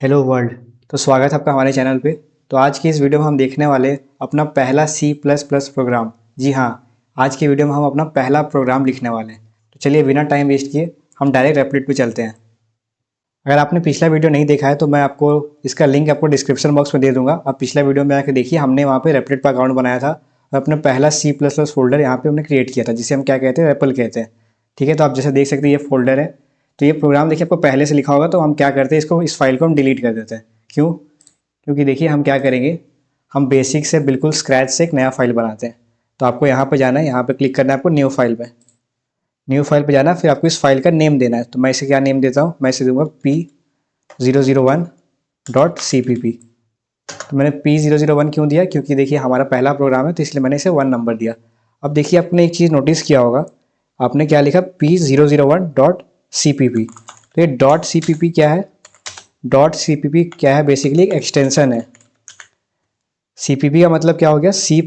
Hello world. तो स्वागत है आपका हमारे चैनल पे। तो आज की इस वीडियो में हम देखने वाले अपना पहला C++ प्रोग्राम। जी हाँ, आज की वीडियो में हम अपना पहला प्रोग्राम लिखने वाले हैं। तो चलिए बिना टाइम वेस्ट किए हम डायरेक्ट एप्लेट पे चलते हैं। अगर आपने पिछला वीडियो नहीं देखा है तो मैं आपको इसका लिंक आपको डिस्क्रिप्शन बॉक्स में दे दूंगा। आप पिछला वीडियो में आकर देखिए, हमने वहाँ पे रेपलेट पर अकाउंट बनाया था और अपना पहला C++ फोल्डर यहाँ पे हमने क्रिएट किया था, जिसे हम क्या कहते हैं, रेपल कहते हैं। ठीक है, तो आप जैसे देख सकते हैं ये फोल्डर है। तो ये प्रोग्राम देखिए आपको पहले से लिखा होगा, तो हम क्या करते हैं, इसको इस फाइल को हम डिलीट कर देते हैं। क्यों? क्योंकि देखिए हम क्या करेंगे, हम बेसिक से बिल्कुल स्क्रैच से एक नया फाइल बनाते हैं। तो आपको यहाँ पे जाना है, यहाँ पे क्लिक करना है आपको न्यू फाइल पे। न्यू फाइल पे जाना है, फिर आपको इस फाइल का नेम देना है। तो मैं इसे क्या नेम देता हूँ, मैं इसे दूंगा P001.cpp। तो मैंने P001 क्यों दिया, क्योंकि देखिए हमारा पहला प्रोग्राम है, तो इसलिए मैंने इसे 1 नंबर दिया। अब देखिए आपने एक चीज़ नोटिस किया होगा, आपने क्या लिखा, P001.cpp। तो ये .cpp क्या है? .cpp क्या है? बेसिकली एक एक्सटेंशन है। CPP का मतलब क्या हो गया, C++।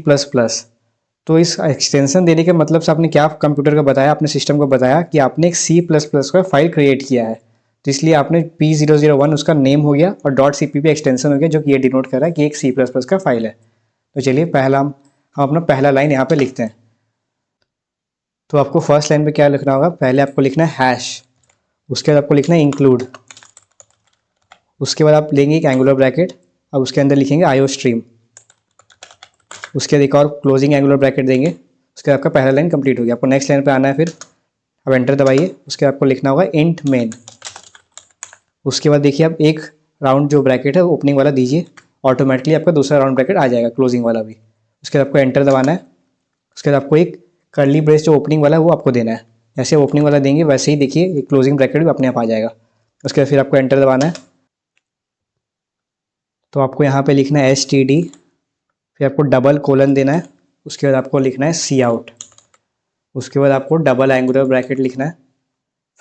तो इस एक्सटेंशन देने के मतलब से आपने क्या कंप्यूटर को बताया, अपने सिस्टम को बताया कि आपने एक C++ का फाइल क्रिएट किया है। तो इसलिए आपने P001 उसका नेम हो गया और .cpp एक्सटेंशन हो गया, जो कि ये डिनोट कर रहा है कि एक C++ का फाइल है। तो चलिए पहला हम अपना पहला लाइन यहाँ पे लिखते हैं। तो आपको फर्स्ट लाइन पे क्या लिखना होगा, पहले आपको लिखना है हैश, उसके बाद आपको लिखना है इंक्लूड, उसके बाद आप लेंगे एक एंगुलर ब्रैकेट, अब उसके अंदर लिखेंगे आईओ स्ट्रीम, उसके बाद एक और क्लोजिंग एंगुलर ब्रैकेट देंगे। उसके बाद आपका पहला लाइन कंप्लीट हो गया। आपको नेक्स्ट लाइन पे आना है, फिर अब एंटर दबाइए, उसके बाद आपको लिखना होगा इंट मेन। उसके बाद देखिए आप एक राउंड जो ब्रैकेट है ओपनिंग वाला दीजिए, ऑटोमेटिकली आपका दूसरा राउंड ब्रैकेट आ जाएगा, क्लोजिंग वाला भी। उसके बाद आपको एंटर दबाना है, उसके बाद आपको एक कर्ली ब्रेस जो ओपनिंग वाला है वो आपको देना है। जैसे ओपनिंग वाला देंगे वैसे ही देखिए एक क्लोजिंग ब्रैकेट भी अपने आप आ जाएगा। उसके बाद फिर आपको एंटर दबाना है। तो आपको यहाँ पे लिखना है STD, फिर आपको डबल कोलन देना है, उसके बाद आपको लिखना है सी आउट, उसके बाद आपको डबल एंगुलर ब्रैकेट लिखना है,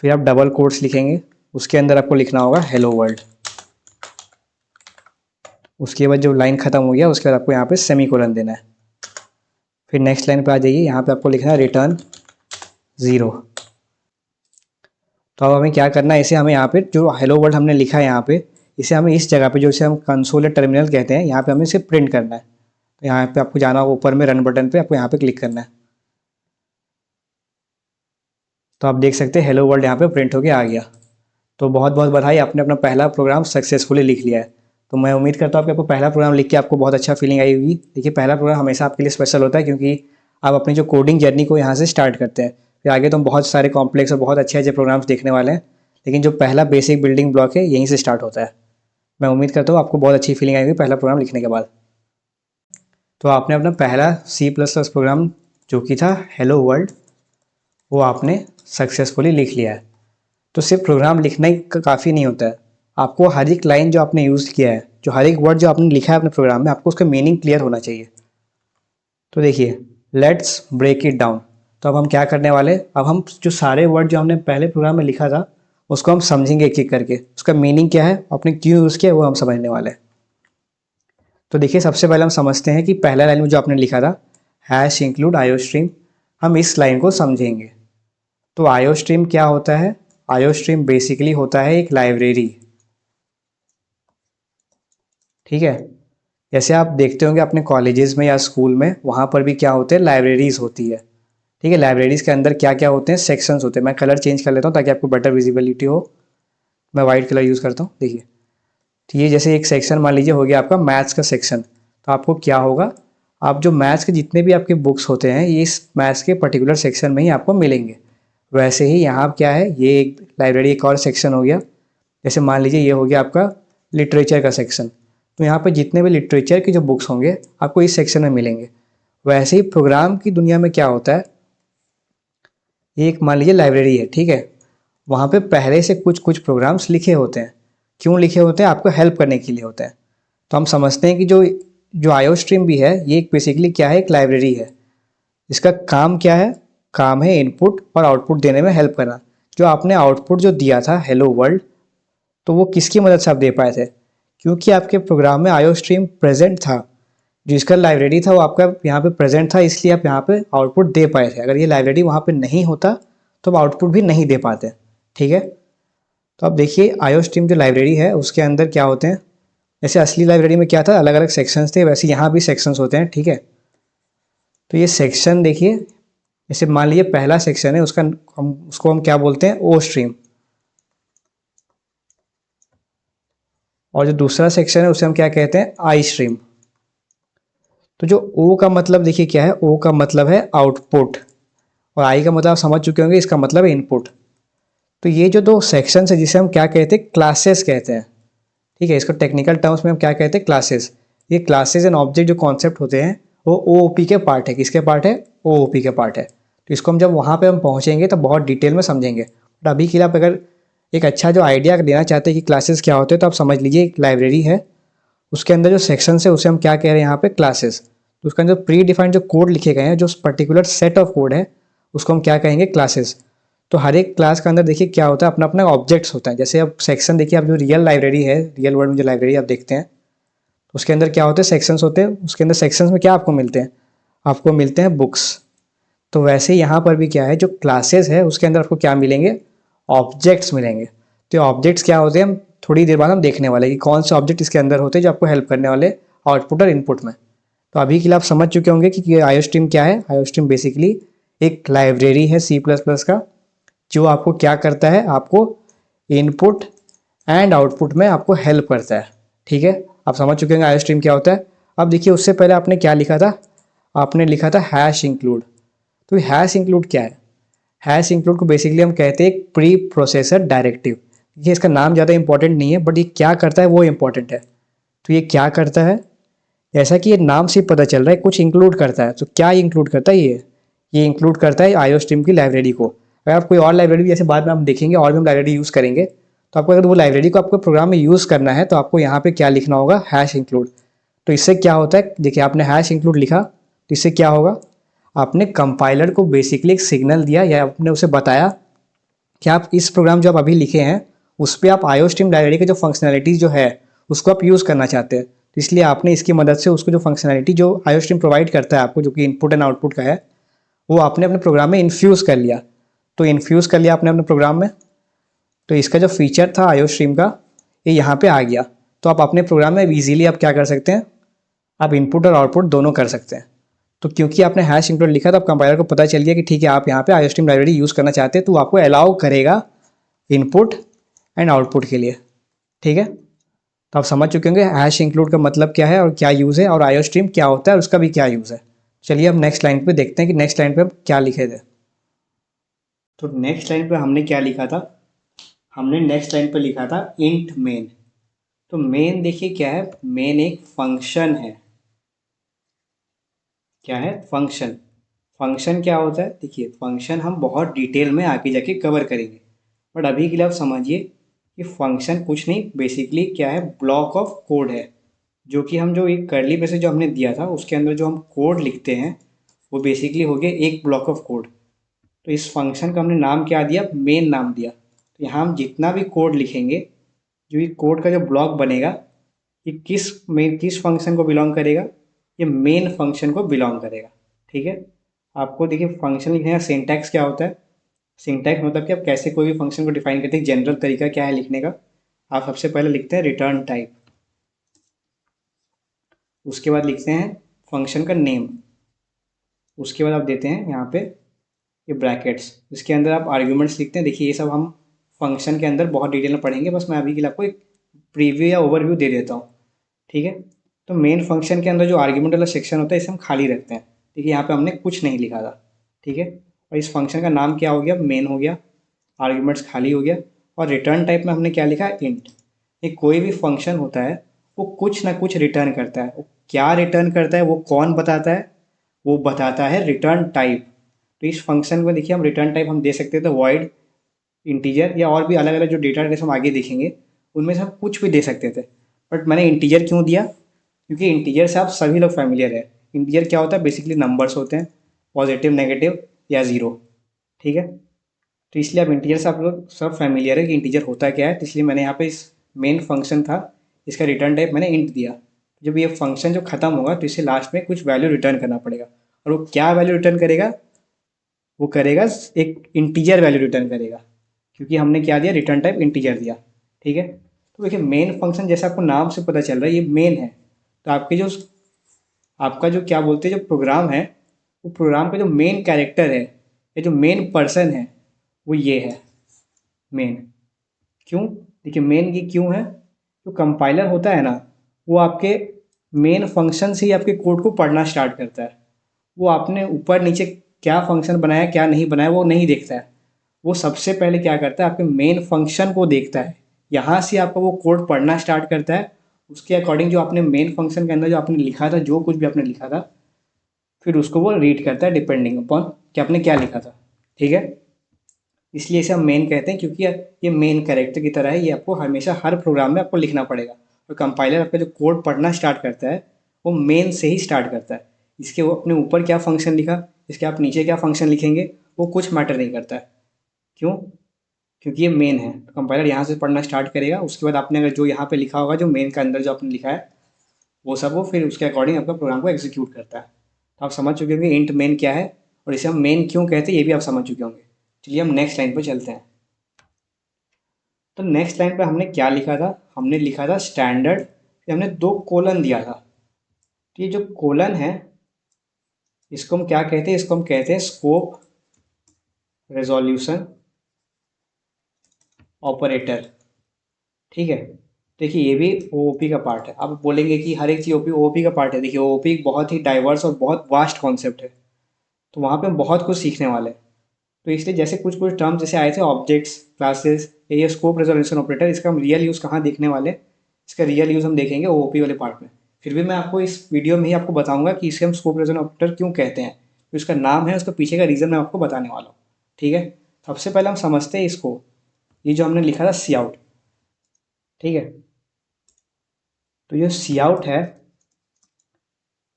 फिर आप डबल कोट्स लिखेंगे, उसके अंदर आपको लिखना होगा हेलो वर्ल्ड। उसके बाद जब लाइन खत्म हो गया उसके बाद आपको यहाँ पे सेमी कोलन देना है। फिर नेक्स्ट लाइन पे आ जाइए, यहाँ पे आपको लिखना है रिटर्न 0। तो अब हमें क्या करना है, इसे हमें यहाँ पे जो हेलो वर्ल्ड हमने लिखा है यहाँ पे, इसे हमें इस जगह पे जो इसे हम कंसोल या टर्मिनल कहते हैं, यहाँ पे हमें इसे प्रिंट करना है। तो यहाँ पे आपको जाना होगा ऊपर में रन बटन पे, आपको यहाँ पे क्लिक करना है। तो आप देख सकते हैं हेलो वर्ल्ड यहाँ पे प्रिंट होके आ गया। तो बहुत बहुत बधाई, आपने अपना पहला प्रोग्राम सक्सेसफुली लिख लिया है। तो मैं उम्मीद करता हूँ कि आपको पहला प्रोग्राम लिख के आपको बहुत अच्छा फीलिंग आई होगी। देखिए पहला प्रोग्राम हमेशा आपके लिए स्पेशल होता है, क्योंकि आप अपनी जो कोडिंग जर्नी को यहाँ से स्टार्ट करते हैं। फिर आगे तो हम बहुत सारे कॉम्प्लेक्स और बहुत अच्छे अच्छे प्रोग्राम्स देखने वाले हैं, लेकिन जो पहला बेसिक बिल्डिंग ब्लॉक है यहीं से स्टार्ट होता है। मैं उम्मीद करता हूँ आपको बहुत अच्छी फीलिंग आई होगी पहला प्रोग्राम लिखने के बाद। तो आपने अपना पहला C++ प्रोग्राम जो कि था हेलो वर्ल्ड, वो आपने सक्सेसफुली लिख लिया है। तो सिर्फ प्रोग्राम लिखना ही काफ़ी नहीं होता है, आपको हर एक लाइन जो आपने यूज़ किया है, जो हर एक वर्ड जो आपने लिखा है अपने प्रोग्राम में, आपको उसका मीनिंग क्लियर होना चाहिए। तो देखिए लेट्स ब्रेक इट डाउन। तो अब हम क्या करने वाले, अब हम जो सारे वर्ड जो हमने पहले प्रोग्राम में लिखा था उसको हम समझेंगे एक एक करके, उसका मीनिंग क्या है, आपने क्यों यूज़ किया, वो हम समझने वाले हैं। तो देखिए सबसे पहले हम समझते हैं कि पहला लाइन में जो आपने लिखा था हैश इंक्लूड आईओ स्ट्रीम, हम इस लाइन को समझेंगे। तो आईओ स्ट्रीम क्या होता है? आईओ स्ट्रीम बेसिकली होता है एक लाइब्रेरी। ठीक है, जैसे आप देखते होंगे अपने कॉलेजेस में या स्कूल में, वहाँ पर भी क्या होते हैं, लाइब्रेरीज होती है। ठीक है, लाइब्रेरीज के अंदर क्या क्या होते हैं, सेक्शंस होते हैं। मैं कलर चेंज कर लेता हूँ ताकि आपको बेटर विजिबिलिटी हो। मैं वाइट कलर यूज़ करता हूँ। देखिए, तो ये जैसे एक सेक्शन मान लीजिए हो गया आपका मैथ्स का सेक्शन। तो आपको क्या होगा, आप जो मैथ्स के जितने भी आपके बुक्स होते हैं ये इस मैथ्स के पर्टिकुलर सेक्शन में ही आपको मिलेंगे। वैसे ही यहाँ क्या है, ये एक लाइब्रेरी एक और सेक्शन हो गया। जैसे मान लीजिए ये हो गया आपका लिटरेचर का सेक्शन, तो यहाँ पे जितने भी लिटरेचर के जो बुक्स होंगे आपको इस सेक्शन में मिलेंगे। वैसे ही प्रोग्राम की दुनिया में क्या होता है, एक मान लीजिए लाइब्रेरी है, ठीक है, वहाँ पे पहले से कुछ कुछ प्रोग्राम्स लिखे होते हैं। क्यों लिखे होते हैं? आपको हेल्प करने के लिए होते हैं। तो हम समझते हैं कि जो जो आईओ स्ट्रीम भी है ये बेसिकली क्या है, एक लाइब्रेरी है। इसका काम क्या है? काम है इनपुट और आउटपुट देने में हेल्प करना। जो आपने आउटपुट जो दिया था हेलो वर्ल्ड, तो वो किसकी मदद से आप दे पाए थे? क्योंकि आपके प्रोग्राम में आईओ स्ट्रीम प्रेजेंट था, जो इसका लाइब्रेरी था वो आपका यहाँ पे प्रेजेंट था, इसलिए आप यहाँ पे आउटपुट दे पाए थे। अगर ये लाइब्रेरी वहाँ पे नहीं होता तो आप आउटपुट भी नहीं दे पाते। ठीक है, तो अब देखिए आयोस्ट्रीम जो लाइब्रेरी है उसके अंदर क्या होते हैं, जैसे असली लाइब्रेरी में क्या था, अलग अलग सेक्शंस थे, वैसे यहाँ भी सेक्शंस होते हैं। ठीक है, तो ये सेक्शन देखिए, जैसे मान लीजिए पहला सेक्शन है, उसको हम क्या बोलते हैं, ओ स्ट्रीम। और जो दूसरा सेक्शन है उसे हम क्या कहते हैं, आई स्ट्रीम। तो जो ओ का मतलब देखिए क्या है, ओ का मतलब है आउटपुट, और आई का मतलब आप समझ चुके होंगे, इसका मतलब है इनपुट। तो ये जो दो सेक्शन है जिसे हम क्या कहते हैं, क्लासेस कहते हैं। ठीक है, इसको टेक्निकल टर्म्स में हम क्या कहते हैं, क्लासेस। ये क्लासेस एंड ऑब्जेक्ट जो कॉन्सेप्ट होते हैं वो ओओपी के पार्ट है। किसके पार्ट है, ओओपी के पार्ट है। तो इसको हम जब वहाँ पे हम पहुँचेंगे तो बहुत डिटेल में समझेंगे। बट अभी के लिए आप अगर एक अच्छा जो आइडिया देना चाहते हैं कि क्लासेस क्या होते हैं, तो आप समझ लीजिए एक लाइब्रेरी है, उसके अंदर जो सेक्शन है उसे हम क्या कह रहे हैं यहाँ पे, क्लासेस। तो उसके अंदर प्री डिफाइंड जो कोड लिखे गए हैं, जो पर्टिकुलर सेट ऑफ कोड है, उसको हम क्या कहेंगे, क्लासेस। तो हर एक क्लास के अंदर देखिए क्या होता है, अपना अपना ऑब्जेक्ट्स होता है। जैसे अब सेक्शन देखिए, आप जो रियल लाइब्रेरी है, रियल वर्ल्ड में जो लाइब्रेरी आप देखते हैं, तो उसके अंदर क्या होते हैं, सेक्शंस होते हैं। उसके अंदर सेक्शंस में क्या आपको मिलते हैं, आपको मिलते हैं बुक्स। तो वैसे यहाँ पर भी क्या है, जो क्लासेस है उसके अंदर आपको क्या मिलेंगे, ऑब्जेक्ट्स मिलेंगे। तो ऑब्जेक्ट्स क्या होते हैं, हम थोड़ी देर बाद हम देखने वाले कि कौन से ऑब्जेक्ट इसके अंदर होते हैं जो आपको हेल्प करने वाले आउटपुट और इनपुट में। तो अभी के लिए आप समझ चुके होंगे कि आयोस्ट्रीम क्या है। आयोस्ट्रीम बेसिकली एक लाइब्रेरी है सी प्लस प्लस का, जो आपको क्या करता है, आपको इनपुट एंड आउटपुट में आपको हेल्प करता है। ठीक है, आप समझ चुके होंगे आयोस्ट्रीम क्या होता है। अब देखिए उससे पहले आपने क्या लिखा था, आपने लिखा था हैश इंक्लूड। तो हैश इंक्लूड क्या है, हैश इंक्लूड को बेसिकली हम कहते हैं एक प्री प्रोसेसर डायरेक्टिव। ये इसका नाम ज़्यादा इंपॉर्टेंट नहीं है, बट ये क्या करता है वो इंपॉर्टेंट है। तो ये क्या करता है, जैसा कि ये नाम से पता चल रहा है कुछ इंक्लूड करता है। तो क्या इंक्लूड करता है ये इंक्लूड करता है आयोस्ट्रीम की लाइब्रेरी को। अगर आप कोई और लाइब्रेरी, जैसे बाद में हम देखेंगे और भी हम लाइब्रेरी यूज़ करेंगे, तो आपको अगर वो लाइब्रेरी को आपको प्रोग्राम में यूज़ करना है तो आपको यहाँ पे क्या लिखना होगा, हैश इंक्लूड। तो इससे क्या होता है, देखिए आपने हैश इंक्लूड लिखा तो इससे क्या होगा, आपने कंपाइलर को बेसिकली एक सिग्नल दिया, या आपने उसे बताया कि आप इस प्रोग्राम जो आप अभी लिखे हैं उस पर आप आयोस्ट्रीम लाइब्रेरी के जो फंक्शनैलिटीज़ जो है उसको आप यूज़ करना चाहते हैं। तो इसलिए आपने इसकी मदद से उसको जो फंक्शनैलिटी जो आयोस्ट्रीम प्रोवाइड करता है आपको, जो कि इनपुट एंड आउटपुट का है, वो आपने अपने प्रोग्राम में इन्फ्यूज़ कर लिया। तो इन्फ्यूज़ कर लिया आपने अपने प्रोग्राम में, तो इसका जो फीचर था आयोस्ट्रीम का, ये यहाँ पे आ गया। तो आप अपने प्रोग्राम में ईजिली आप क्या कर सकते हैं, आप इनपुट और आउटपुट दोनों कर सकते हैं। तो क्योंकि आपने हैश इंक्लूड लिखा तो अब कंपाइलर को पता चल गया कि ठीक है आप यहाँ पे आयोस्ट्रीम लाइब्रेरी यूज़ करना चाहते हैं, तो आपको अलाउ करेगा इनपुट एंड आउटपुट के लिए। ठीक है, तो आप समझ चुके होंगे हैश इंक्लूड का मतलब क्या है और क्या यूज़ है, और आयोस्ट्रीम क्या होता है और उसका भी क्या यूज़ है। चलिए अब नेक्स्ट लाइन पे देखते हैं कि नेक्स्ट लाइन पे हम क्या लिखे थे। तो नेक्स्ट लाइन पे हमने क्या लिखा था, हमने नेक्स्ट लाइन पे लिखा था इंट मेन। तो मेन देखिए क्या है, मेन एक फंक्शन है। क्या है, फंक्शन। फंक्शन क्या होता है, देखिए फंक्शन हम बहुत डिटेल में आगे जाके कवर करेंगे, बट अभी के लिए आप समझिए कि फंक्शन कुछ नहीं, बेसिकली क्या है, ब्लॉक ऑफ कोड है। जो कि हम जो एक करली ब्रेसेस जो हमने दिया था उसके अंदर जो हम कोड लिखते हैं वो बेसिकली हो गया एक ब्लॉक ऑफ कोड। तो इस फंक्शन का हमने नाम क्या दिया, मेन नाम दिया। तो यहाँ हम जितना भी कोड लिखेंगे, जो ये कोड का जो ब्लॉक बनेगा, ये किस फंक्शन को बिलोंग करेगा, ये मेन फंक्शन को बिलोंग करेगा। ठीक है, आपको देखिए फंक्शन लिखने का सिंटैक्स क्या होता है। सिंटैक्स मतलब कि आप कैसे कोई भी फंक्शन को डिफाइन करते हैं, जनरल तरीका क्या है लिखने का। आप सबसे पहले लिखते हैं रिटर्न टाइप, उसके बाद लिखते हैं फंक्शन का नेम, उसके बाद आप देते हैं यहाँ पे ये ब्रैकेट्स, इसके अंदर आप आर्ग्यूमेंट्स लिखते हैं। देखिए ये सब हम फंक्शन के अंदर बहुत डिटेल में पढ़ेंगे, बस मैं अभी के लिए आपको एक प्रीव्यू या ओवरव्यू दे देता हूँ। ठीक है, तो मेन फंक्शन के अंदर जो आर्ग्यूमेंट वाला सेक्शन होता है इसे हम खाली रखते हैं। देखिए यहाँ पे हमने कुछ नहीं लिखा था। ठीक है, और इस फंक्शन का नाम क्या हो गया, मेन हो गया, आर्ग्यूमेंट्स खाली हो गया, और रिटर्न टाइप में हमने क्या लिखा, इंट। ये कोई भी फंक्शन होता है वो कुछ ना कुछ रिटर्न करता है। वो क्या रिटर्न करता है वो कौन बताता है, वो बताता है रिटर्न टाइप। तो इस फंक्शन को देखिए हम रिटर्न टाइप हम दे सकते थे वॉइड, इंटीजर, या और भी अलग अलग जो डेटा टाइप्स हम आगे देखेंगे उनमें से हम कुछ भी दे सकते थे। बट मैंने इंटीजर क्यों दिया, क्योंकि इंटीजर से आप सभी लोग फैमिलियर है। इंटीजर क्या होता है, बेसिकली नंबर्स होते हैं, पॉजिटिव, नेगेटिव या ज़ीरो। ठीक है, तो इसलिए आप इंटीजर से आप लोग सब फैमिलियर है कि इंटीजर होता क्या है। तो इसलिए मैंने यहाँ पे इस मेन फंक्शन था, इसका रिटर्न टाइप मैंने इंट दिया। जब ये फंक्शन जो खत्म होगा तो इसे लास्ट में कुछ वैल्यू रिटर्न करना पड़ेगा, और वो क्या वैल्यू रिटर्न करेगा, वो करेगा एक इंटीजर वैल्यू रिटर्न करेगा, क्योंकि हमने क्या दिया, रिटर्न टाइप इंटीजर दिया। ठीक है, तो देखिए मेन फंक्शन जैसे आपको नाम से पता चल रहा है ये मेन है, तो आपका जो क्या बोलते हैं जो प्रोग्राम है, वो प्रोग्राम का जो मेन कैरेक्टर है या जो मेन पर्सन है वो ये है मेन। क्यों? देखिए मेन ये क्यों है, जो कंपाइलर होता है ना वो आपके मेन फंक्शन से ही आपके कोड को पढ़ना स्टार्ट करता है। वो आपने ऊपर नीचे क्या फंक्शन बनाया क्या नहीं बनाया वो नहीं देखता है, वो सबसे पहले क्या करता है आपके मेन फंक्शन को देखता है, यहाँ से आपका वो कोड पढ़ना स्टार्ट करता है। उसके अकॉर्डिंग जो आपने मेन फंक्शन के अंदर जो आपने लिखा था, जो कुछ भी आपने लिखा था, फिर उसको वो रीड करता है डिपेंडिंग अपॉन कि आपने क्या लिखा था। ठीक है, इसलिए इसे हम मेन कहते हैं, क्योंकि ये मेन कैरेक्टर की तरह है, ये आपको हमेशा हर प्रोग्राम में आपको लिखना पड़ेगा। और कंपाइलर आपका जो कोड पढ़ना स्टार्ट करता है वो मेन से ही स्टार्ट करता है। इसके वो अपने ऊपर क्या फंक्शन लिखा, इसके आप नीचे क्या फंक्शन लिखेंगे, वो कुछ मैटर नहीं करता है। क्यों? क्योंकि ये मेन है, तो कंपाइलर यहाँ से पढ़ना स्टार्ट करेगा, उसके बाद आपने अगर जो यहाँ पे लिखा होगा, जो मेन के अंदर जो आपने लिखा है वो सब वो फिर उसके अकॉर्डिंग आपका प्रोग्राम को एग्जीक्यूट करता है। तो आप समझ चुके होंगे इंट मेन क्या है और इसे हम मेन क्यों कहते हैं, ये भी आप समझ चुके होंगे। चलिए हम नेक्स्ट लाइन पर चलते हैं। तो नेक्स्ट लाइन पे हमने क्या लिखा था, हमने लिखा था स्टैंडर्ड, फिर हमने 2 कोलन दिया था। तो ये जो कोलन है इसको हम क्या कहते हैं, इसको हम कहते हैं स्कोप रेजोल्यूशन ऑपरेटर। ठीक है, देखिए ये भी ओओपी का पार्ट है। आप बोलेंगे कि हर एक चीज़ ओओपी का पार्ट है, देखिए ओओपी बहुत ही डाइवर्स और बहुत वास्ट कॉन्सेप्ट है, तो वहाँ पे हम बहुत कुछ सीखने वाले हैं। तो इसलिए जैसे कुछ कुछ टर्म्स जैसे आए थे ऑब्जेक्ट्स, क्लासेस, ये स्कोप रेजोल्यूशन ऑपरेटर, इसका हम रियल यूज़ कहाँ देखने वाले, इसका रियल यूज़ हम देखेंगे ओओपी वाले पार्ट में। फिर भी मैं आपको इस वीडियो में ही आपको बताऊंगा कि इसे हम स्कोप रेजोल्यूशन ऑपरेटर क्यों कहते हैं, तो इसका नाम है, उसका पीछे का रीज़न मैं आपको बताने वाला हूँ। ठीक है, सबसे पहले हम समझते हैं इसको, ये जो हमने लिखा था सी आउट। ठीक है, तो ये सी आउट है,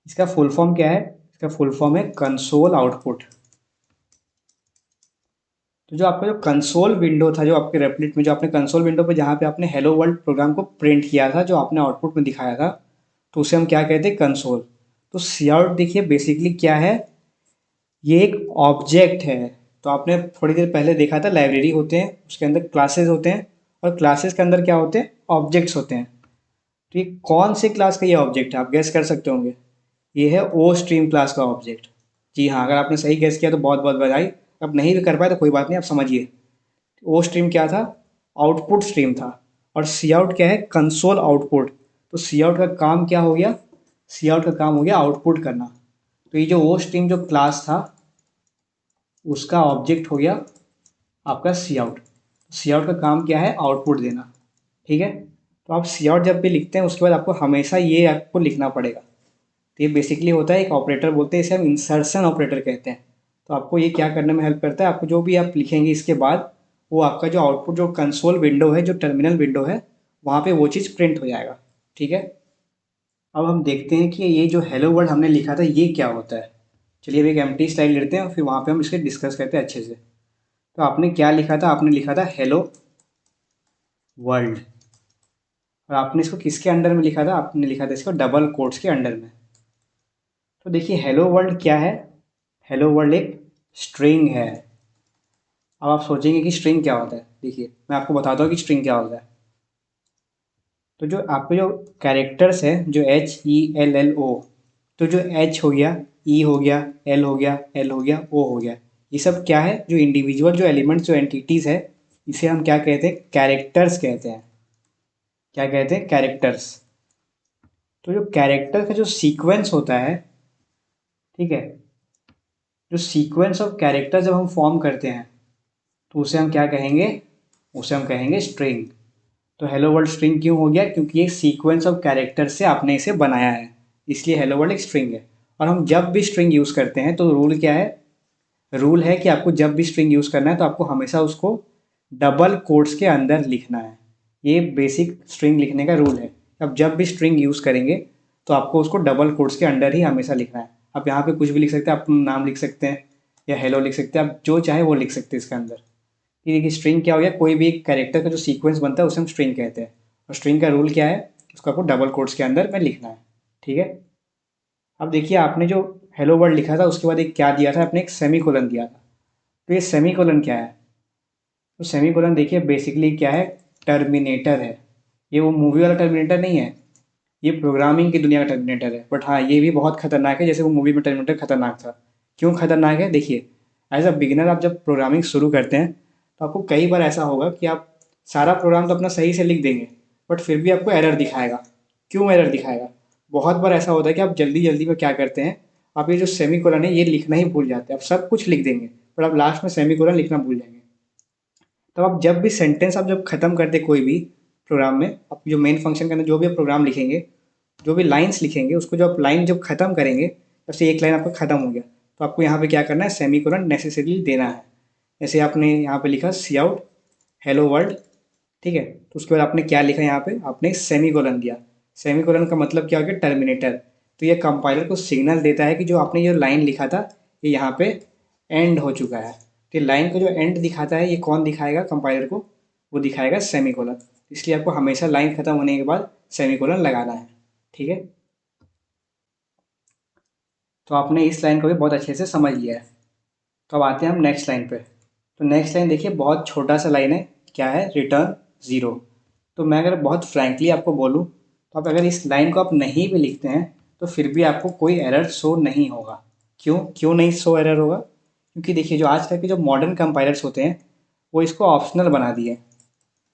इसका फुल फॉर्म क्या है, इसका फुल फॉर्म है कंसोल आउटपुट। तो जो आपका जो कंसोल विंडो था, जो आपके रेपलिट में जो आपने कंसोल विंडो पे जहाँ पे आपने हेलो वर्ल्ड प्रोग्राम को प्रिंट किया था, जो आपने आउटपुट में दिखाया था, तो उसे हम क्या कहते हैं, कंसोल। तो सी आउट देखिए बेसिकली क्या है, ये एक ऑब्जेक्ट है। तो आपने थोड़ी देर पहले देखा था लाइब्रेरी होते हैं, उसके अंदर क्लासेस होते हैं, और क्लासेस के अंदर क्या होते हैं, ऑब्जेक्ट्स होते हैं। तो ये कौन से क्लास का ये ऑब्जेक्ट है, आप गेस कर सकते होंगे, ये है ओ स्ट्रीम क्लास का ऑब्जेक्ट। जी हाँ, अगर आपने सही गेस किया तो बहुत बहुत बधाई। अब नहीं भी कर पाए तो कोई बात नहीं, आप समझिए। ओ स्ट्रीम क्या था, आउटपुट स्ट्रीम था, और सी आउट क्या है, कंसोल आउटपुट। तो सी आउट का काम क्या हो गया, सी आउट का काम हो गया आउटपुट करना। तो ये जो ओ स्ट्रीम जो क्लास था उसका ऑब्जेक्ट हो गया आपका सी आउट। सी आउट का काम क्या है, आउटपुट देना। ठीक है, तो आप सी आउट जब भी लिखते हैं उसके बाद आपको हमेशा ये आपको लिखना पड़ेगा। तो ये बेसिकली होता है एक ऑपरेटर, बोलते हैं इसे हम इंसर्शन ऑपरेटर कहते हैं। तो आपको ये क्या करने में हेल्प करता है, आपको जो भी आप लिखेंगे इसके बाद वो आपका जो आउटपुट जो कंसोल विंडो है, जो टर्मिनल विंडो है, वहाँ पे वो चीज़ प्रिंट हो जाएगा। ठीक है, अब हम देखते हैं कि ये जो हेलो वर्ल्ड हमने लिखा था ये क्या होता है। चलिए अब एक एम्प्टी स्लाइड लेते हैं, फिर वहाँ पे हम इसके डिस्कस करते हैं अच्छे से। तो आपने क्या लिखा था, आपने लिखा था हेलो वर्ल्ड, और आपने इसको किसके अंडर में लिखा था, आपने लिखा था इसको डबल कोट्स के अंडर में। तो देखिए हेलो वर्ल्ड क्या है, हेलो वर्ल्ड एक स्ट्रिंग है। अब आप सोचेंगे कि स्ट्रिंग क्या होता है, देखिए मैं आपको बताता हूँ कि स्ट्रिंग क्या होता है। तो जो आपके जो कैरेक्टर्स है, जो HELLO, तो जो H हो गया, E हो गया, L हो गया, L हो गया, O हो गया, ये सब क्या है, जो इंडिविजुअल जो एलिमेंट्स जो एंटिटीज़ है, इसे हम क्या कहते हैं, कैरेक्टर्स कहते हैं। क्या कहते हैं, कैरेक्टर्स। तो जो कैरेक्टर का जो सीक्वेंस होता है, ठीक है, जो सीक्वेंस ऑफ कैरेक्टर जब हम फॉर्म करते हैं तो उसे हम क्या कहेंगे, उसे हम कहेंगे स्ट्रिंग। तो हेलो वर्ल्ड स्ट्रिंग क्यों हो गया, क्योंकि ये सीक्वेंस ऑफ कैरेक्टर से आपने इसे बनाया है, इसलिए हेलो वर्ल्ड एक स्ट्रिंग है। और हम जब भी स्ट्रिंग यूज़ करते हैं तो रूल क्या है, रूल है कि आपको जब भी स्ट्रिंग यूज़ करना है तो आपको हमेशा उसको डबल कोट्स के अंदर लिखना है। ये बेसिक स्ट्रिंग लिखने का रूल है। अब जब भी स्ट्रिंग यूज़ करेंगे तो आपको उसको डबल कोट्स के अंदर ही हमेशा लिखना है। आप यहाँ पे कुछ भी लिख सकते हैं, आप नाम लिख सकते हैं या हेलो लिख सकते हैं, आप जो चाहे वो लिख सकते हैं इसके अंदर। ये देखिए स्ट्रिंग क्या हो गया, कोई भी एक कैरेक्टर का जो सीक्वेंस बनता है उसे हम स्ट्रिंग कहते हैं, और स्ट्रिंग का रूल क्या है, उसको आपको डबल कोट्स के अंदर में लिखना है। ठीक है, अब देखिए आपने जो हेलो वर्ल्ड लिखा था उसके बाद एक क्या दिया था, आपने एक सेमी कोलन दिया था। तो ये सेमी कोलन क्या है, तो सेमीकोलन देखिए बेसिकली क्या है, टर्मिनेटर है। ये वो मूवी वाला टर्मिनेटर नहीं है, ये प्रोग्रामिंग की दुनिया का टर्मिनेटर है। बट हाँ, ये भी बहुत खतरनाक है, जैसे वो मूवी में टर्मिनेटर खतरनाक था। क्यों खतरनाक है, देखिए एज अ बिगिनर आप जब प्रोग्रामिंग शुरू करते हैं तो आपको कई बार ऐसा होगा कि आप सारा प्रोग्राम तो अपना सही से लिख देंगे, बट फिर भी आपको एरर दिखाएगा। क्यों एरर दिखाएगा? बहुत बार ऐसा होता है कि आप जल्दी जल्दी में क्या करते हैं, आप ये जो सेमीकोलन है ये लिखना ही भूल जाते हैं। आप सब कुछ लिख देंगे पर आप लास्ट में सेमीकोलन लिखना भूल जाएंगे। तो आप जब भी सेंटेंस आप जब ख़त्म करते कोई भी प्रोग्राम में, आप जो मेन फंक्शन के अंदर जो भी आप प्रोग्राम लिखेंगे, जो भी लाइन्स लिखेंगे, उसको जब आप लाइन जब ख़त्म करेंगे, जैसे एक लाइन आपका ख़त्म हो गया तो आपको यहाँ पे क्या करना है, सेमीकोलन नेसेसरीली देना है। जैसे आपने यहाँ पे लिखा सी आउट हेलो वर्ल्ड, ठीक है, तो उसके बाद आपने क्या लिखा यहाँ पे, आपने सेमीकोलन दिया। सेमीकोलन का मतलब क्या हो गया, टर्मिनेटर। तो ये कंपाइलर को सिग्नल देता है कि जो आपने जो लाइन लिखा था ये यहाँ पे एंड हो चुका है। तो लाइन को जो एंड दिखाता है ये कौन दिखाएगा कंपाइलर को, वो दिखाएगा सेमीकोलन। इसलिए आपको हमेशा लाइन ख़त्म होने के बाद सेमीकोलन लगाना है, ठीक है। तो आपने इस लाइन को भी बहुत अच्छे से समझ लिया है। तो अब आते हैं हम नेक्स्ट लाइन पे। तो नेक्स्ट लाइन देखिए बहुत छोटा सा लाइन है, क्या है, रिटर्न ज़ीरो। तो मैं अगर बहुत फ्रैंकली आपको बोलूँ तो आप अगर इस लाइन को आप नहीं भी लिखते हैं तो फिर भी आपको कोई एरर शो नहीं होगा। क्यों क्यों नहीं शो एरर होगा? क्योंकि देखिए जो आजकल के जो मॉडर्न कंपाइलर्स होते हैं वो इसको ऑप्शनल बना दिए।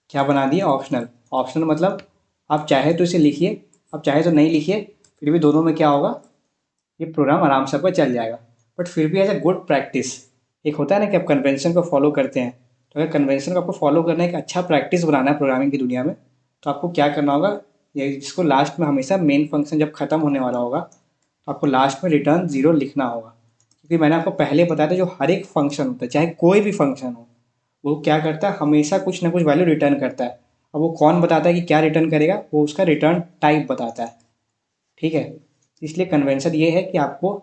क्या बना दिया, ऑप्शनल। ऑप्शनल मतलब आप चाहे तो इसे लिखिए, आप चाहे तो नहीं लिखिए, फिर भी दोनों में क्या होगा, ये प्रोग्राम आराम से आपका चल जाएगा। बट फिर भी एज अ गुड प्रैक्टिस, एक होता है ना कि आप कन्वेंशन को फॉलो करते हैं, तो अगर कन्वेंशन को आपको फॉलो करना एक अच्छा प्रैक्टिस बनाना है प्रोग्रामिंग की दुनिया में, तो आपको क्या करना होगा, ये इसको लास्ट में हमेशा मेन फंक्शन जब खत्म होने वाला होगा तो आपको लास्ट में रिटर्न ज़ीरो लिखना होगा। क्योंकि मैंने आपको पहले बताया था जो हर एक फंक्शन होता है, चाहे कोई भी फंक्शन हो, वो क्या करता है, हमेशा कुछ ना कुछ वैल्यू रिटर्न करता है। अब वो कौन बताता है कि क्या रिटर्न करेगा, वो उसका रिटर्न टाइप बताता है, ठीक है। इसलिए कन्वेंशन ये है कि आपको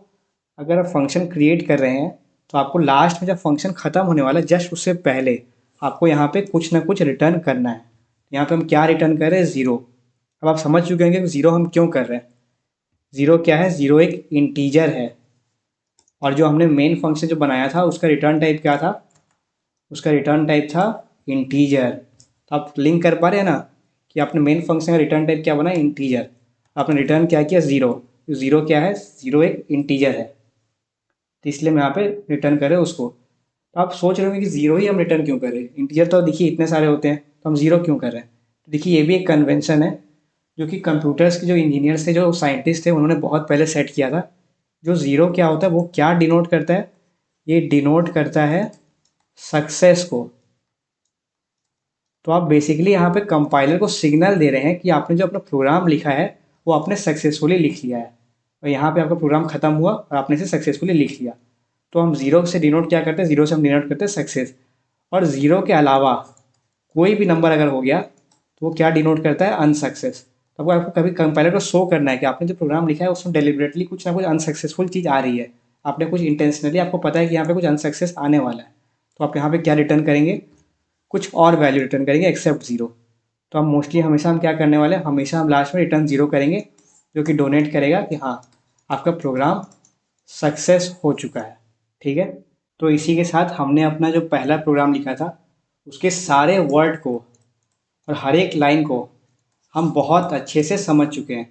अगर आप फंक्शन क्रिएट कर रहे हैं तो आपको लास्ट में जब फंक्शन ख़त्म होने वाला है जस्ट उससे पहले आपको यहाँ पे कुछ ना कुछ रिटर्न करना है। यहाँ पे हम क्या रिटर्न कर रहे हैं, ज़ीरो। अब आप समझ चुके होंगे कि ज़ीरो हम क्यों कर रहे हैं। ज़ीरो क्या है, ज़ीरो एक इंटीजर है, और जो हमने मेन फंक्शन जो बनाया था उसका रिटर्न टाइप क्या था, उसका रिटर्न टाइप था इंटीजर। तो आप लिंक कर पा रहे हैं ना कि आपने मेन फंक्शन का रिटर्न टाइप क्या बना, इंटीजर। आपने रिटर्न क्या किया, ज़ीरो। ज़ीरो क्या है, ज़ीरो एक इंटीजर है, तो इसलिए हम यहाँ पे रिटर्न करें उसको। तो आप सोच रहे होंगे कि ज़ीरो ही हम रिटर्न क्यों करें, इंटीजर तो देखिए इतने सारे होते हैं तो हम ज़ीरो क्यों कर रहे हैं। तो देखिए ये भी एक कन्वेंशन है जो कि कंप्यूटर्स के जो इंजीनियर्स थे, जो साइंटिस्ट थे, उन्होंने बहुत पहले सेट किया था। जो ज़ीरो क्या होता है, वो क्या डिनोट करता है, ये डिनोट करता है सक्सेस को। तो आप बेसिकली यहाँ पे कंपाइलर को सिग्नल दे रहे हैं कि आपने जो अपना प्रोग्राम लिखा है वो आपने सक्सेसफुली लिख लिया है, और यहाँ पे आपका प्रोग्राम खत्म हुआ और आपने इसे सक्सेसफुली लिख लिया। तो हम ज़ीरो से डिनोट क्या करते हैं, ज़ीरो से हम डिनोट करते हैं सक्सेस। और ज़ीरो के अलावा कोई भी नंबर अगर हो गया तो वो क्या डिनोट करता है, अनसक्सेस। तो आपको कभी कंपाइलर को शो करना है कि आपने जो प्रोग्राम लिखा है उसमें डेलिबरेटली कुछ ना कुछ अनसक्सेसफुल चीज़ आ रही है, आपने कुछ इंटेंशनली, आपको पता है कि यहाँ पे कुछ अनसक्सेस आने वाला है, तो आप यहाँ पे क्या रिटर्न करेंगे, कुछ और वैल्यू रिटर्न करेंगे एक्सेप्ट ज़ीरो। तो हम मोस्टली हमेशा हम क्या करने वाले हैं, हमेशा हम लास्ट में रिटर्न ज़ीरो करेंगे, जो कि डोनेट करेगा कि हाँ आपका प्रोग्राम सक्सेस हो चुका है, ठीक है। तो इसी के साथ हमने अपना जो पहला प्रोग्राम लिखा था उसके सारे वर्ड को और हर एक लाइन को हम बहुत अच्छे से समझ चुके हैं।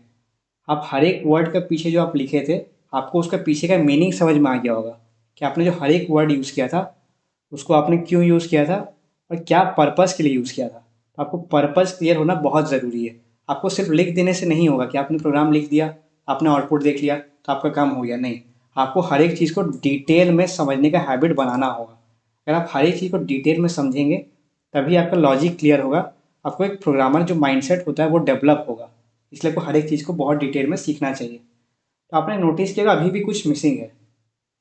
आप हर एक वर्ड के पीछे जो आप लिखे थे, आपको उसका पीछे का मीनिंग समझ में आ गया होगा कि आपने जो हर एक वर्ड यूज़ किया था उसको आपने क्यों यूज़ किया था और क्या पर्पज़ के लिए यूज़ किया था। तो आपको पर्पज़ क्लियर होना बहुत ज़रूरी है। आपको सिर्फ लिख देने से नहीं होगा कि आपने प्रोग्राम लिख दिया, आपने आउटपुट देख लिया तो आपका काम हो गया, नहीं। आपको हर एक चीज़ को डिटेल में समझने का हैबिट बनाना होगा। अगर आप हर एक चीज़ को डिटेल में समझेंगे तभी आपका लॉजिक क्लियर होगा, आपको एक प्रोग्रामर जो माइंडसेट होता है वो डेवलप होगा। इसलिए आपको हर एक चीज़ को बहुत डिटेल में सीखना चाहिए। तो आपने नोटिस किया अभी भी कुछ मिसिंग है,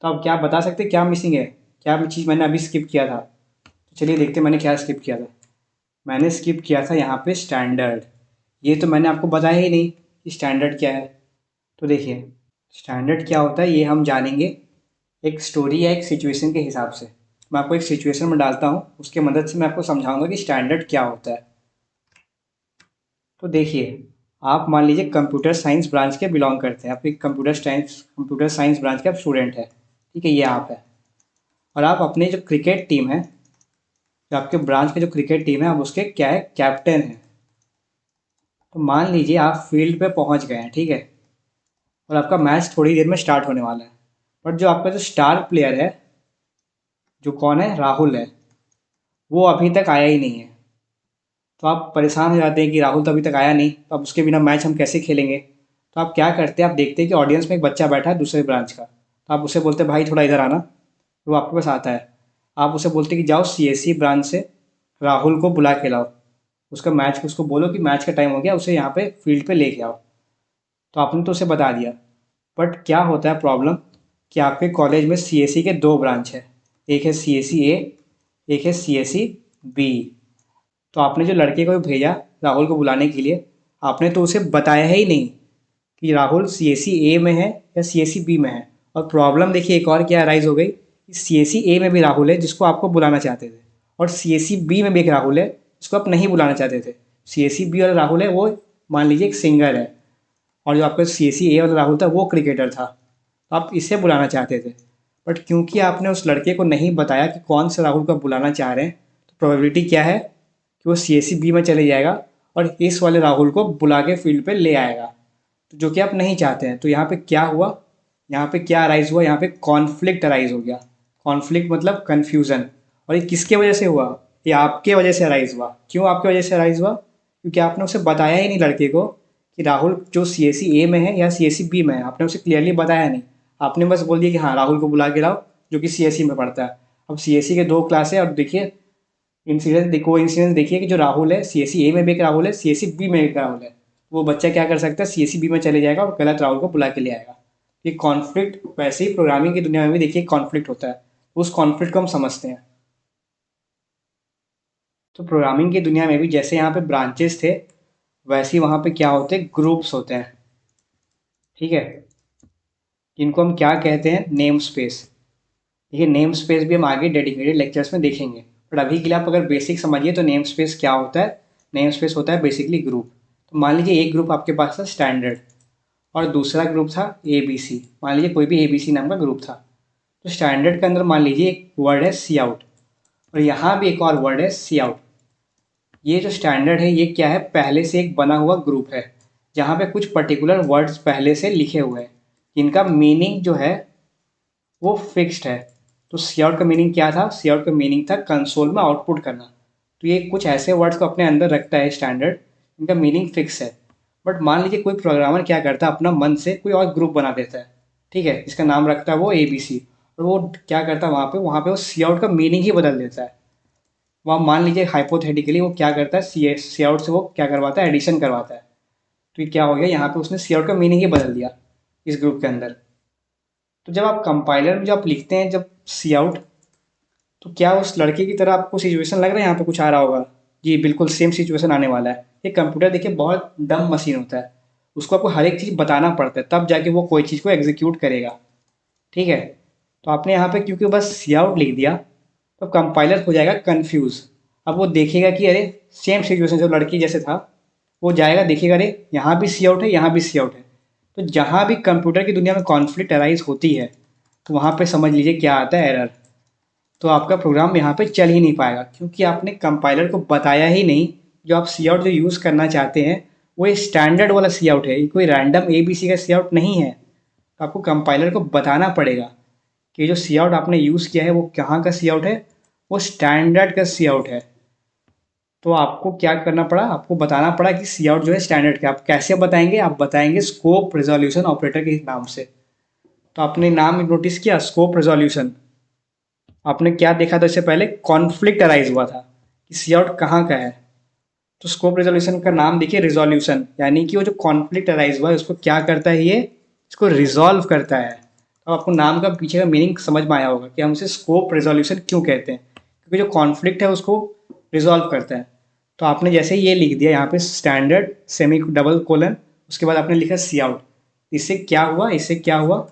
तो आप क्या बता सकते हैं क्या मिसिंग है, क्या चीज़ मैंने अभी स्किप किया था। तो चलिए देखते हैं मैंने क्या स्किप किया था। मैंने स्किप किया था यहाँ पे स्टैंडर्ड। ये तो मैंने आपको बताया ही नहीं कि स्टैंडर्ड क्या है। तो देखिए स्टैंडर्ड क्या होता है ये हम जानेंगे एक स्टोरी या एक सिचुएशन के हिसाब से। मैं आपको एक सिचुएशन में डालता हूँ, उसके मदद से मैं आपको समझाऊंगा कि स्टैंडर्ड क्या होता है। तो देखिए आप मान लीजिए कंप्यूटर साइंस ब्रांच के बिलोंग करते हैं, आप एक कंप्यूटर साइंस ब्रांच के आप स्टूडेंट हैं, ठीक है, ये आप है। और आप अपने जो क्रिकेट टीम है जो आपके ब्रांच के जो क्रिकेट टीम है, आप उसके क्या है, कैप्टन हैं। तो मान लीजिए आप फील्ड पे पहुंच गए हैं, ठीक है, और आपका मैच थोड़ी देर में स्टार्ट होने वाला है। बट जो आपका जो स्टार प्लेयर है, जो कौन है, राहुल है, वो अभी तक आया ही नहीं है। तो आप परेशान हो जाते हैं कि राहुल तो अभी तक आया नहीं, तो अब उसके बिना मैच हम कैसे खेलेंगे। तो आप क्या करते हैं, आप देखते हैं कि ऑडियंस में एक बच्चा बैठा है दूसरे ब्रांच का, तो आप उसे बोलते हैं भाई थोड़ा इधर आना। तो वो आपके पास आता है। आप उसे बोलते हैं कि जाओ सीएससी ब्रांच से राहुल को बुला के लाओ, उसका मैच, उसको बोलो कि मैच का टाइम हो गया, उसे यहाँ पे फील्ड पे लेके आओ। तो आपने तो उसे बता दिया। बट क्या होता है प्रॉब्लम, कि आपके कॉलेज में सीएससी के दो ब्रांच है, एक है सीएससी ए, एक है सीएससी बी। तो आपने जो लड़के को भेजा राहुल को बुलाने के लिए, आपने तो उसे बताया ही नहीं कि राहुल सीएससी ए में है या सीएससी बी में है। और प्रॉब्लम देखिए एक और क्या राइज हो गई, सीएससी ए में भी राहुल है जिसको आपको बुलाना चाहते थे, और सीएससी बी में भी एक राहुल है जिसको आप नहीं बुलाना चाहते थे। सीएससी बी वाला राहुल है वो, मान लीजिए एक सिंगर है, और जो आपका सीएससी ए वाला राहुल था वो क्रिकेटर था। तो आप इसे बुलाना चाहते थे। बट क्योंकि आपने उस लड़के को नहीं बताया कि कौन से राहुल को आप बुलाना चाह रहे हैं, तो प्रोबेबिलिटी क्या है कि वो सीएससी बी में चले जाएगा और इस वाले राहुल को बुला के फील्ड पे ले आएगा, तो जो कि आप नहीं चाहते हैं। तो यहाँ पे क्या हुआ, यहाँ पे क्या अराइज हुआ, यहाँ पे कॉन्फ्लिक्ट अराइज हो गया। कॉन्फ्लिक्ट मतलब कन्फ्यूज़न। और ये किसके वजह से हुआ, ये आपके वजह से अराइज हुआ। क्यों आपके वजह से अराइज हुआ, क्योंकि आपने उसे बताया ही नहीं लड़के को कि राहुल जो सीएससी ए में है या सीएससी बी में है। आपने उसे क्लियरली बताया नहीं। आपने बस बोल दिया कि हाँ राहुल को बुला के लाओ जो कि सीएससी में पढ़ता है। अब सीएससी के दो क्लास है, और देखिए इंसिडेंस देखो, इंसिडेंस देखिए कि जो राहुल है सीएससी ए में भी एक राहुल है, सीएससी बी में एक राहुल है। वो बच्चा क्या कर सकता है, सीएससी बी में चले जाएगा और गलत राहुल को बुला के ले आएगा। ये कॉन्फ्लिक्ट, वैसे ही प्रोग्रामिंग की दुनिया में भी देखिए कॉन्फ्लिक्ट होता है, उस कॉन्फ्लिक्ट को हम समझते हैं। तो प्रोग्रामिंग की दुनिया में भी जैसे यहाँ पे ब्रांचेस थे, वैसे ही वहाँ पे क्या होते हैं, ग्रुप्स होते हैं, ठीक है, जिनको हम क्या कहते हैं, नेम स्पेस। देखिए नेम स्पेस भी हम आगे डेडिकेटेड लेक्चर्स में देखेंगे, बट अभी के लिए आप अगर बेसिक समझिए तो नेम स्पेस क्या होता है। नेम स्पेस होता है बेसिकली ग्रुप। तो मान लीजिए एक ग्रुप आपके पास था स्टैंडर्ड, और दूसरा ग्रुप था ए बी सी। मान लीजिए कोई भी ए बी सी नाम का ग्रुप था। तो स्टैंडर्ड के अंदर मान लीजिए एक वर्ड है सी आउट, और यहाँ भी एक और वर्ड है सी आउट। ये जो स्टैंडर्ड है ये क्या है, पहले से एक बना हुआ ग्रुप है, जहाँ पे कुछ पर्टिकुलर वर्ड्स पहले से लिखे हुए हैं, जिनका मीनिंग जो है वो फिक्स्ड है। तो सी आउट का मीनिंग क्या था, सी आउट का मीनिंग था कंसोल में आउटपुट करना। तो ये कुछ ऐसे वर्ड्स को अपने अंदर रखता है स्टैंडर्ड, इनका मीनिंग फिक्स है। बट मान लीजिए कोई प्रोग्रामर क्या करता है, अपना मन से कोई और ग्रुप बना देता है, ठीक है, इसका नाम रखता है वो ए बी सी, और वो क्या करता है वहाँ पे वो सी आउट का मीनिंग ही बदल देता है। वहाँ मान लीजिए हाइपोथेटिकली वो क्या करता है, सी आउट से वो क्या करवाता है, एडिशन करवाता है। तो ये क्या हो गया, यहाँ पे उसने सी आउट का मीनिंग ही बदल दिया इस ग्रुप के अंदर। तो जब आप कंपाइलर में जब आप लिखते हैं जब सी आउट, तो क्या उस लड़के की तरह आपको सिचुएशन लग रहा है यहाँ पे कुछ आ रहा होगा। जी बिल्कुल सेम सिचुएशन आने वाला है। ये कंप्यूटर देखिए बहुत डम मशीन होता है, उसको आपको हर एक चीज़ बताना पड़ता है तब जाके वो कोई चीज़ को एग्जीक्यूट करेगा, ठीक है। तो आपने यहाँ पे क्योंकि बस सी आउट लिख दिया, तो कंपाइलर हो जाएगा कन्फ्यूज़। अब वो देखेगा कि अरे सेम सिचुएशन जो लड़की जैसे था, वो जाएगा देखेगा अरे यहाँ भी सी आउट है, यहाँ भी सी आउट है। तो जहाँ भी कंप्यूटर की दुनिया में कॉन्फ्लिक्ट अराइज होती है, तो वहाँ पे समझ लीजिए क्या आता है, एरर। तो आपका प्रोग्राम यहाँ पे चल ही नहीं पाएगा, क्योंकि आपने कंपाइलर को बताया ही नहीं जो आप सी आउट जो यूज़ करना चाहते हैं वो एक स्टैंडर्ड वाला सी आउट है, ये कोई रैंडम ए बी सी का सी आउट नहीं है। तो आपको कंपाइलर को बताना पड़ेगा कि जो सी आउट आपने यूज़ किया है वो कहाँ का सी आउट है, वो स्टैंडर्ड का सी आउट है। तो आपको क्या करना पड़ा, आपको बताना पड़ा कि सी आउट जो है स्टैंडर्ड का। आप कैसे बताएंगे, आप बताएंगे स्कोप रेजोल्यूशन ऑपरेटर के नाम से। तो आपने नाम नोटिस किया, स्कोप रेजोल्यूशन। आपने क्या देखा था, इससे पहले कॉन्फ्लिक्ट अराइज हुआ था कि सी आउट कहाँ का है। तो स्कोप रेजोल्यूशन का नाम देखिए रिजोल्यूशन, यानी कि वो जो कॉन्फ्लिक्ट अराइज हुआ है उसको क्या करता है, ये इसको रिजॉल्व करता है। तो आपको नाम का पीछे का मीनिंग समझ में आया होगा कि हम इसे स्कोप रेजोल्यूशन क्यों कहते हैं, क्योंकि जो कॉन्फ्लिक्ट है उसको रिजॉल्व करता है। तो आपने जैसे ही ये लिख दिया यहाँ पे स्टैंडर्ड सेमी डबल कोलन, उसके बाद आपने लिखा सी आउट। इससे क्या हुआ, इससे क्या हुआ,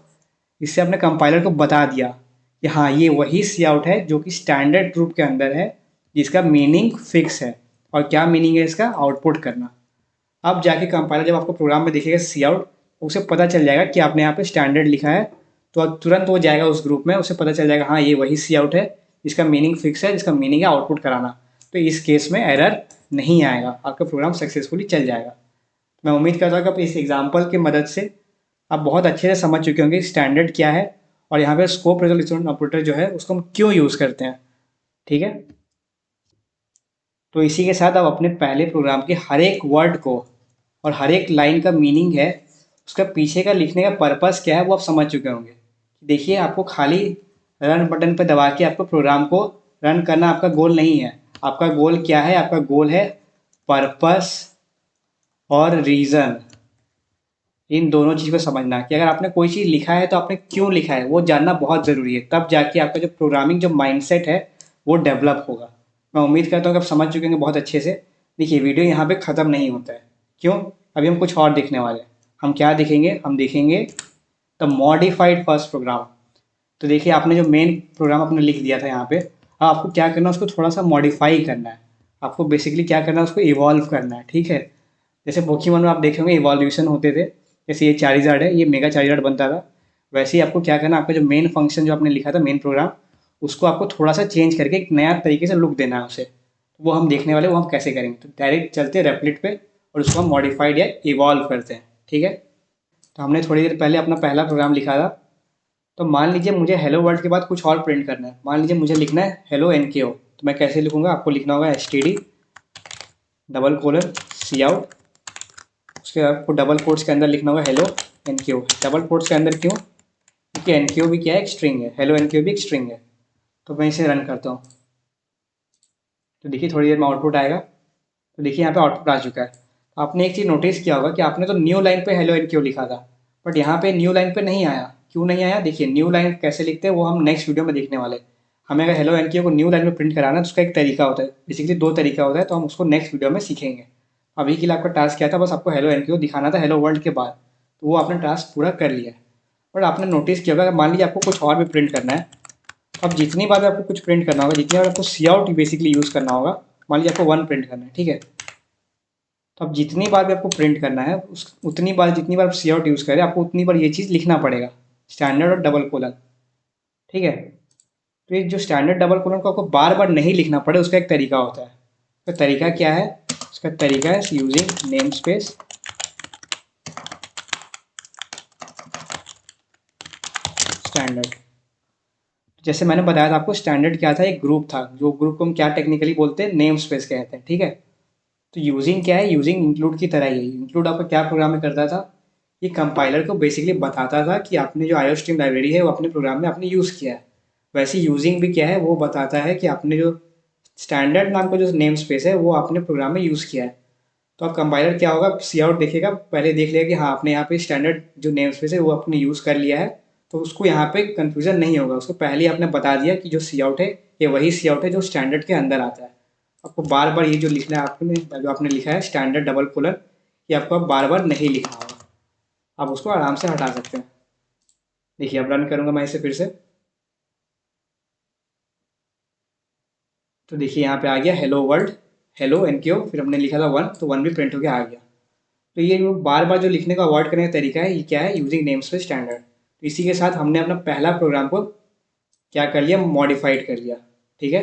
इससे आपने कंपाइलर को बता दिया कि हाँ ये वही सी आउट है जो कि स्टैंडर्ड ग्रुप के अंदर है, जिसका मीनिंग फिक्स है। और क्या मीनिंग है इसका, आउटपुट करना। अब जाके कंपाइलर जब आपको प्रोग्राम में दिखेगा सी आउट, उसे पता चल जाएगा कि आपने यहाँ पे स्टैंडर्ड लिखा है, तो अब तुरंत वो जाएगा उस ग्रुप में, उसे पता चल जाएगा हाँ ये वही सी आउट है जिसका मीनिंग फिक्स है, जिसका मीनिंग है आउटपुट कराना, तो इस केस में एरर नहीं आएगा, आपका प्रोग्राम सक्सेसफुली चल जाएगा। मैं उम्मीद करता हूँ कि इस एग्जाम्पल की मदद से आप बहुत अच्छे से समझ चुके होंगे स्टैंडर्ड क्या है और यहाँ पे स्कोप रेजोल्यूशन ऑपरेटर जो है उसको हम क्यों यूज़ करते हैं। ठीक है, तो इसी के साथ आप अपने पहले प्रोग्राम के हर एक वर्ड को और हर एक लाइन का मीनिंग है, उसका पीछे का लिखने का पर्पस क्या है वो आप समझ चुके होंगे। देखिए, आपको खाली रन बटन पर दबा के आपको प्रोग्राम को रन करना आपका गोल नहीं है। आपका गोल क्या है? आपका गोल है पर्पस और रीज़न, इन दोनों चीज़ को समझना कि अगर आपने कोई चीज़ लिखा है तो आपने क्यों लिखा है वो जानना बहुत ज़रूरी है, तब जाके आपका जो प्रोग्रामिंग जो माइंडसेट है वो डेवलप होगा। मैं उम्मीद करता हूँ कि आप समझ चुके होंगे बहुत अच्छे से। देखिए, वीडियो यहाँ पे ख़त्म नहीं होता है, क्यों? अभी हम कुछ और देखने वाले हैं। हम क्या देखेंगे? हम देखेंगे द मॉडिफाइड फर्स्ट प्रोग्राम। तो देखिए, आपने जो मेन प्रोग्राम आपने लिख दिया था यहाँ पे, अब आपको क्या करना है? उसको थोड़ा सा मॉडिफाई करना है। आपको बेसिकली क्या करना है? उसको इवॉल्व करना है। ठीक है, जैसे पोकेमॉन में आप देखे होंगे इवोल्यूशन होते थे, जैसे ये चारिज़ार्ड है, ये मेगा चारिज़ार्ड बनता था। वैसे ही आपको क्या करना है? आपका जो मेन फंक्शन जो आपने लिखा था, मेन प्रोग्राम, उसको आपको थोड़ा सा चेंज करके एक नया तरीके से लुक देना है उसे। वो हम देखने वाले, वो हम कैसे करेंगे। तो डायरेक्ट चलते हैं रेपलिट पे और उसको हम मॉडिफाइड या इवॉल्व करते हैं। ठीक है, तो हमने थोड़ी देर पहले अपना पहला प्रोग्राम लिखा था। तो मान लीजिए मुझे हेलो वर्ल्ड के बाद कुछ और प्रिंट करना है। मान लीजिए मुझे लिखना है हेलो एनकेओ, तो मैं कैसे लिखूंगा? आपको लिखना होगा एसटीडी डबल कोलन सी आउट, उसके आपको डबल कोट्स के अंदर लिखना होगा हेलो एनक्यू। डबल कोट्स के अंदर क्यों? क्योंकि एनक्यू भी क्या है? एक स्ट्रिंग है। हेलो एनक्यू भी एक स्ट्रिंग है। तो मैं इसे रन करता हूँ, तो देखिए थोड़ी देर में आउटपुट आएगा। तो देखिए यहाँ पे आउटपुट आ चुका है। आपने एक चीज़ नोटिस किया होगा कि आपने तो न्यू लाइन पे हेलो एनक्यू लिखा था, बट यहाँ पे न्यू लाइन पे नहीं आया। क्यों नहीं आया? देखिए, न्यू लाइन कैसे लिखते हैं वो हम नेक्स्ट वीडियो में देखने वाले। हमें अगर हेलो एनक्यू को न्यू लाइन में प्रिंट कराना है तो उसका एक तरीका होता है, बेसिकली दो तरीका होता है, तो हम उसको नेक्स्ट वीडियो में सीखेंगे। अभी के लिए आपका टास्क क्या था? बस आपको हेलो एनक्यू दिखाना था हेलो वर्ल्ड के बाद, तो वो आपने टास्क पूरा कर लिया है। बट आपने नोटिस किया होगा, मान लीजिए आपको कुछ और भी प्रिंट करना है। अब जितनी बार आपको कुछ प्रिंट करना होगा, जितनी बार आपको सी आउट बेसिकली यूज़ करना होगा, मान लीजिए आपको वन प्रिंट करना है, ठीक है, तो अब जितनी बार भी आपको प्रिंट करना है उस उतनी बार, जितनी बार आप सी आउट यूज़ करें, आपको उतनी बार ये चीज़ लिखना पड़ेगा, स्टैंडर्ड और डबल कोलन। ठीक है, तो ये जो स्टैंडर्ड डबल कोलन को आपको बार बार नहीं लिखना पड़े, उसका एक तरीका होता है। तो तरीका क्या है? उसका तरीका है यूजिंग नेम स्पेस स्टैंडर्ड। जैसे मैंने बताया था आपको, स्टैंडर्ड क्या था? एक ग्रुप था, जो ग्रुप को हम क्या टेक्निकली बोलते हैं? नेम स्पेस कहते हैं। ठीक है, तो यूजिंग क्या है? यूजिंग इंक्लूड की तरह ही है। इंक्लूड आपका क्या प्रोग्राम में करता था? ये कंपाइलर को बेसिकली बताता था कि आपने जो आईओस्ट्रीम लाइब्रेरी है वो अपने प्रोग्राम में आपने यूज़ किया है। वैसे यूजिंग भी क्या है? वो बताता है कि आपने जो स्टैंडर्ड नाम का जो नेम स्पेस है वो आपने प्रोग्राम में यूज़ किया है। तो अब कंपाइलर क्या होगा? सी आउट देखेगा, पहले देख लेगा कि हाँ आपने यहाँ पे स्टैंडर्ड जो नेम स्पेस है वो आपने यूज़ कर लिया है, तो उसको यहाँ पे कन्फ्यूज़न नहीं होगा। उसको पहले ही आपने बता दिया कि जो सी आउट है ये वही सी आउट है जो स्टैंडर्ड के अंदर आता है। आपको बार बार ये जो लिखना है, आपने जो आपने लिखा है स्टैंडर्ड डबल कोलन, ये आपको अब बार बार नहीं लिखना होगा। आप उसको आराम से हटा सकते हैं। देखिए, अब रन करूँगा मैं इसे फिर से, तो देखिए यहाँ पे आ गया हेलो वर्ल्ड, हेलो एनक्यू, फिर हमने लिखा था वन, तो वन भी प्रिंट होकर आ गया। तो ये जो बार बार जो लिखने का अवॉइड करने का तरीका है, ये क्या है? Using name space standard. तो इसी के साथ हमने अपना पहला प्रोग्राम को क्या कर लिया? मॉडिफाइड कर लिया। ठीक है,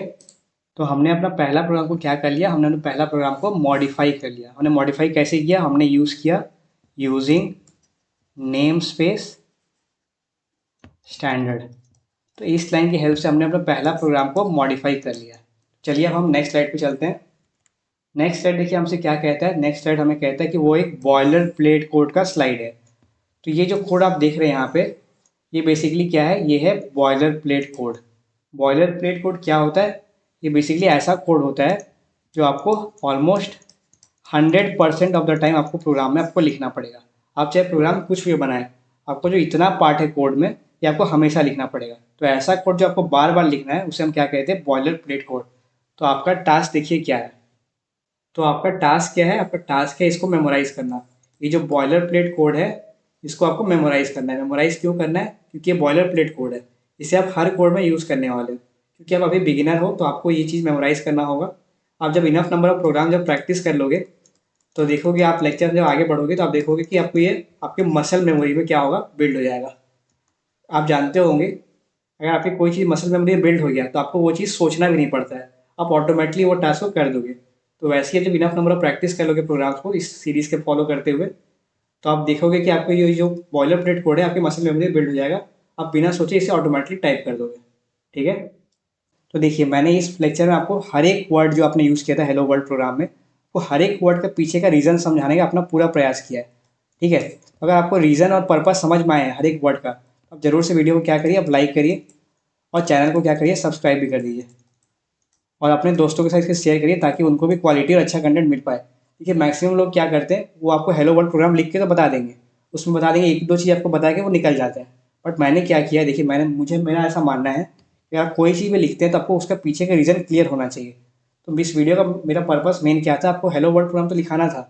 तो हमने अपना पहला प्रोग्राम को क्या कर लिया? हमने अपने पहला प्रोग्राम को मॉडिफाई कर लिया। हमने मॉडिफाई कैसे किया? हमने यूज़ किया यूजिंग नेम स्पेस स्टैंडर्ड। तो इस लाइन की हेल्प से हमने अपना पहला प्रोग्राम को मॉडिफाई कर लिया। चलिए अब हम नेक्स्ट स्लाइड पे चलते हैं। नेक्स्ट स्लाइड देखिए हमसे क्या कहता है। नेक्स्ट स्लाइड हमें कहता है कि वो एक बॉयलर प्लेट कोड का स्लाइड है। तो ये जो कोड आप देख रहे हैं यहाँ पे, ये बेसिकली क्या है? ये है boiler plate code. Boiler plate code क्या होता है? ये बेसिकली ऐसा कोड होता है जो आपको ऑलमोस्ट 100% ऑफ द टाइम आपको प्रोग्राम में आपको लिखना पड़ेगा। आप चाहे प्रोग्राम कुछ भी बनाएं, आपको जो इतना पार्ट है कोड में, ये आपको हमेशा लिखना पड़ेगा। तो ऐसा कोड जो आपको बार बार लिखना है उसे हम क्या कहते हैं? Boiler plate code. तो आपका टास्क देखिए क्या है। तो आपका टास्क क्या है? आपका टास्क है इसको मेमोराइज़ करना। ये जो बॉयलर प्लेट कोड है इसको आपको मेमोराइज़ करना है। मेमोराइज़ क्यों करना है? क्योंकि ये बॉयलर प्लेट कोड है, इसे आप हर कोड में यूज़ करने वाले हो। क्योंकि आप अभी बिगिनर हो तो आपको ये चीज़ मेमोराइज़ करना होगा। आप जब इनफ नंबर ऑफ प्रोग्राम जब प्रैक्टिस कर लोगे तो देखोगे, आप लेक्चर जब आगे बढ़ोगे तो आप देखोगे कि आपको ये आपके मसल मेमोरी में क्या होगा? बिल्ड हो जाएगा। आप जानते होंगे अगर आपकी कोई चीज़ मसल मेमोरी में बिल्ड हो गया तो आपको वो चीज़ सोचना भी नहीं पड़ता है, आप ऑटोमेटिकली वो टास्क को कर दोगे। तो वैसे ही जब इनफ नंबर ऑफ प्रैक्टिस कर लोगे प्रोग्राम्स को इस सीरीज़ के फॉलो करते हुए, तो आप देखोगे कि आपको ये जो बॉयलर प्लेट कोड है आपकी मसल मेमोरी में बिल्ड हो जाएगा, आप बिना सोचे इसे ऑटोमेटिकली टाइप कर दोगे। ठीक है। तो देखिए मैंने इस लेक्चर में आपको हर एक वर्ड जो आपने यूज़ किया था हेलो वर्ल्ड प्रोग्राम में, वो हर एक वर्ड के पीछे का रीज़न समझाने का अपना पूरा प्रयास किया है। ठीक है। तो अगर आपको रीज़न और पर्पस समझ में आए हैं हर एक वर्ड का, तो आप ज़रूर से वीडियो को क्या करिए, आप लाइक करिए और चैनल को क्या करिए, सब्सक्राइब भी कर दीजिए और अपने दोस्तों के साथ इसे शेयर करिए ताकि उनको भी क्वालिटी और अच्छा कंटेंट मिल पाए। देखिए मैक्सिमम लोग क्या करते हैं, वो आपको हेलो वर्ल्ड प्रोग्राम लिख के तो बता देंगे, उसमें बता देंगे एक दो चीज़ आपको बता के वो निकल जाते हैं। बट मैंने क्या किया, देखिए मेरा ऐसा मानना है कि आप कोई चीज़ भी लिखते हैं तो आपको उसका पीछे का रीज़न क्लियर होना चाहिए। तो इस वीडियो का मेरा पर्पस मेन क्या था, आपको हेलो वर्ल्ड प्रोग्राम तो लिखाना था,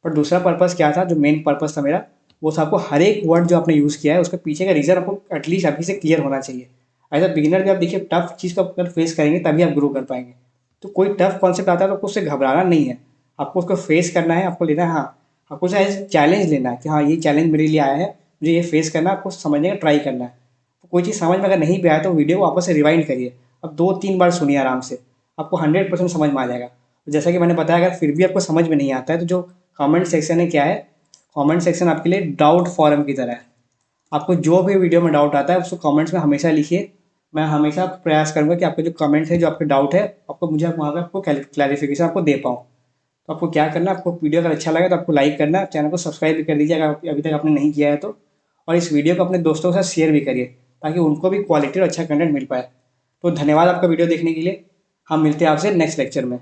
पर दूसरा पर्पस क्या था, जो मेन पर्पस था मेरा, वो था आपको हर एक वर्ड जो आपने यूज़ किया है उसके पीछे का रीज़न आपको एटलीस्ट अभी से क्लियर होना चाहिए। एज अ बिगिनर भी आप देखिए टफ चीज़ को अगर फेस करेंगे तभी आप ग्रो कर पाएंगे। तो कोई टफ कॉन्सेप्ट आता है तो आपको उससे घबराना नहीं है, आपको उसको फेस करना है, आपको लेना है, हाँ आपको उसे एज चैलेंज लेना है कि हाँ ये चैलेंज मेरे लिए आया है, मुझे ये फेस करना है, आपको समझने का ट्राई करना है। तो कोई चीज़ समझ में अगर नहीं भी आया तो वीडियो को वापस से रिवाइंड करिए, अब 2-3 बार सुनिए आराम से, आपको 100% समझ में आ जाएगा। तो जैसा कि मैंने बताया अगर फिर भी आपको समझ में नहीं आता है तो जो कमेंट सेक्शन है क्या है, कमेंट सेक्शन आपके लिए डाउट फॉरम की तरह है। आपको जो भी वीडियो में डाउट आता है उसको कमेंट्स में हमेशा लिखिए, मैं हमेशा प्रयास करूँगा कि आपके जो कमेंट है, जो आपके डाउट है, आपको मुझे वहाँ पे आपको क्लैरिफिकेशन आपको दे पाऊँ। तो आपको क्या करना है, आपको वीडियो अगर अच्छा लगे तो आपको लाइक करना है, चैनल को सब्सक्राइब भी कर दीजिए अगर अभी तक आपने नहीं किया है तो, और इस वीडियो को अपने दोस्तों के साथ शेयर भी करिए ताकि उनको भी क्वालिटी और अच्छा कंटेंट मिल पाए। तो धन्यवाद आपका वीडियो देखने के लिए, हम मिलते हैं आपसे नेक्स्ट लेक्चर में।